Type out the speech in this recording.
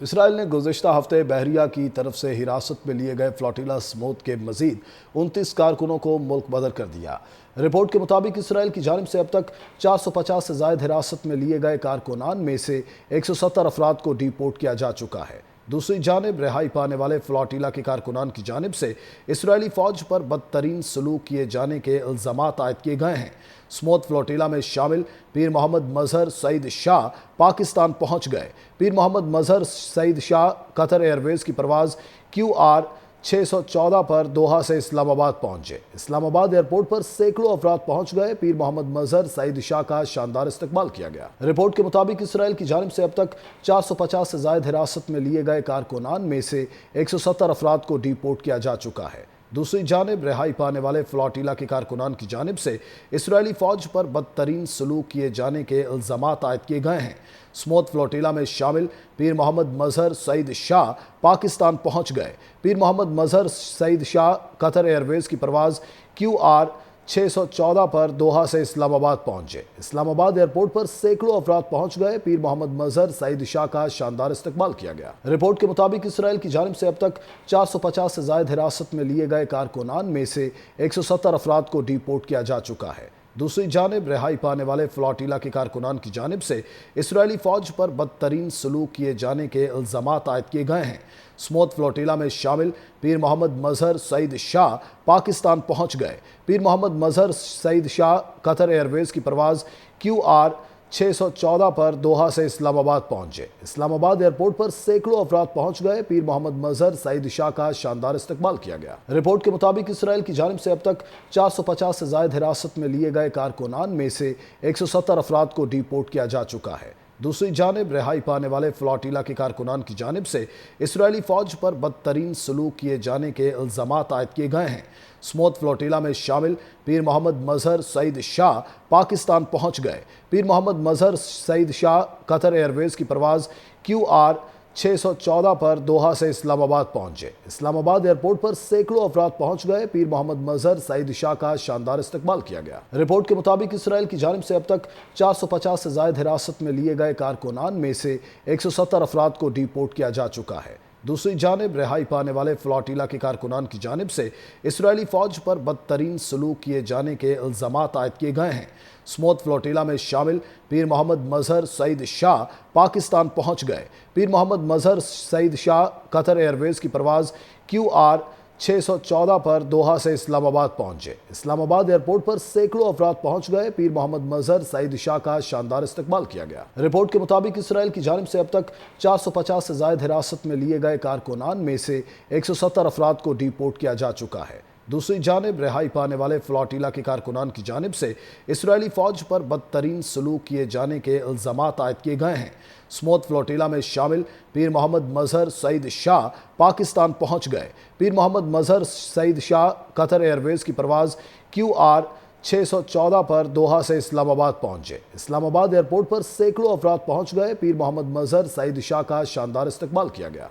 اسرائیل نے گزشتہ ہفتے بحریہ کی طرف سے حراست میں لیے گئے فلاٹیلا سموتھ کے مزید 29 کارکنوں کو ملک بدر کر دیا۔ رپورٹ کے مطابق اسرائیل کی جانب سے اب تک 450 سے زائد حراست میں لیے گئے کارکنان میں سے 170 افراد کو ڈی پورٹ کیا جا چکا ہے۔ دوسری جانب رہائی پانے والے فلاٹیلا کے کارکنان کی جانب سے اسرائیلی فوج پر بدترین سلوک کیے جانے کے الزامات عائد کیے گئے ہیں۔ سموتھ فلاٹیلا میں شامل پیر محمد مظہر سعید شاہ پاکستان پہنچ گئے۔ پیر محمد مظہر سعید شاہ قطر ایئر ویز کی پرواز QR 614 پر دوحہ سے اسلام آباد پہنچے۔ اسلام آباد ایئرپورٹ پر سینکڑوں افراد پہنچ گئے۔ پیر محمد مظہر سعید شاہ کا شاندار استقبال کیا گیا۔ رپورٹ کے مطابق اسرائیل کی جانب سے اب تک 450 سے زائد حراست میں لیے گئے کارکنان میں سے 170 افراد کو ڈی پورٹ کیا جا چکا ہے۔ دوسری جانب رہائی پانے والے فلاٹیلا کے کارکنان کی جانب سے اسرائیلی فوج پر بدترین سلوک کیے جانے کے الزامات عائد کیے گئے ہیں۔ سموتھ فلاٹیلا میں شامل پیر محمد مظہر سعید شاہ پاکستان پہنچ گئے۔ پیر محمد مظہر سعید شاہ قطر ایئر ویز کی پرواز QR 614 پر دوحہ سے اسلام آباد پہنچے۔ اسلام آباد ایئرپورٹ پر سینکڑوں افراد پہنچ گئے۔ پیر محمد مظہر سعید شاہ کا شاندار استقبال کیا گیا۔ رپورٹ کے مطابق اسرائیل کی جانب سے اب تک 450 سے زائد حراست میں لیے گئے کارکنان میں سے 170 افراد کو ڈی پورٹ کیا جا چکا ہے۔ دوسری جانب رہائی پانے والے فلاٹیلا کے کارکنان کی جانب سے اسرائیلی فوج پر بدترین سلوک کیے جانے کے الزامات عائد کیے گئے ہیں۔ سموتھ فلاٹیلا میں شامل پیر محمد مظہر سعید شاہ پاکستان پہنچ گئے۔ پیر محمد مظہر سعید شاہ قطر ایئر ویز کی پرواز QR 614 پر دوحہ سے اسلام آباد پہنچے۔ اسلام آباد ایئرپورٹ پر سینکڑوں افراد پہنچ گئے۔ پیر محمد مظہر سعید شاہ کا شاندار استقبال کیا گیا۔ رپورٹ کے مطابق اسرائیل کی جانب سے اب تک 450 سے زائد حراست میں لیے گئے کارکنان میں سے 170 افراد کو ڈی پورٹ کیا جا چکا ہے۔ دوسری جانب رہائی پانے والے فلاٹیلا کے کارکنان کی جانب سے اسرائیلی فوج پر بدترین سلوک کیے جانے کے الزامات عائد کیے گئے ہیں۔ سموتھ فلاٹیلا میں شامل پیر محمد مظہر سعید شاہ پاکستان پہنچ گئے۔ پیر محمد مظہر سعید شاہ قطر ایئر ویز کی پرواز QR 614 پر دوحہ سے اسلام آباد پہنچے۔ اسلام آباد ایئرپورٹ پر سینکڑوں افراد پہنچ گئے۔ پیر محمد مظہر سعید شاہ کا شاندار استقبال کیا گیا۔ رپورٹ کے مطابق اسرائیل کی جانب سے اب تک 450 سے زائد حراست میں لیے گئے کارکنان میں سے 170 افراد کو ڈی پورٹ کیا جا چکا ہے۔ دوسری جانب رہائی پانے والے فلاٹیلا کے کارکنان کی جانب سے اسرائیلی فوج پر بدترین سلوک کیے جانے کے الزامات عائد کیے گئے ہیں۔ سموتھ فلاٹیلا میں شامل پیر محمد مظہر سعید شاہ پاکستان پہنچ گئے۔ پیر محمد مظہر سعید شاہ قطر ایئر ویز کی پرواز QR 614 پر دوحہ سے اسلام آباد پہنچے۔ اسلام آباد ایئرپورٹ پر سینکڑوں افراد پہنچ گئے۔ پیر محمد مظہر سعید شاہ کا شاندار استقبال کیا گیا۔ رپورٹ کے مطابق اسرائیل کی جانب سے اب تک 450 سے زائد حراست میں لیے گئے کارکنان میں سے 170 افراد کو ڈی پورٹ کیا جا چکا ہے۔ دوسری جانب رہائی پانے والے فلاٹیلا کے کارکنان کی جانب سے اسرائیلی فوج پر بدترین سلوک کیے جانے کے الزامات عائد کیے گئے ہیں۔ سموتھ فلاٹیلا میں شامل پیر محمد مظہر سعید شاہ پاکستان پہنچ گئے۔ پیر محمد مظہر سعید شاہ قطر ایئر ویز کی پرواز QR 614 پر دوحہ سے اسلام آباد پہنچے۔ اسلام آباد ایئرپورٹ پر سینکڑوں افراد پہنچ گئے۔ پیر محمد مظہر سعید شاہ کا شاندار استقبال کیا گیا۔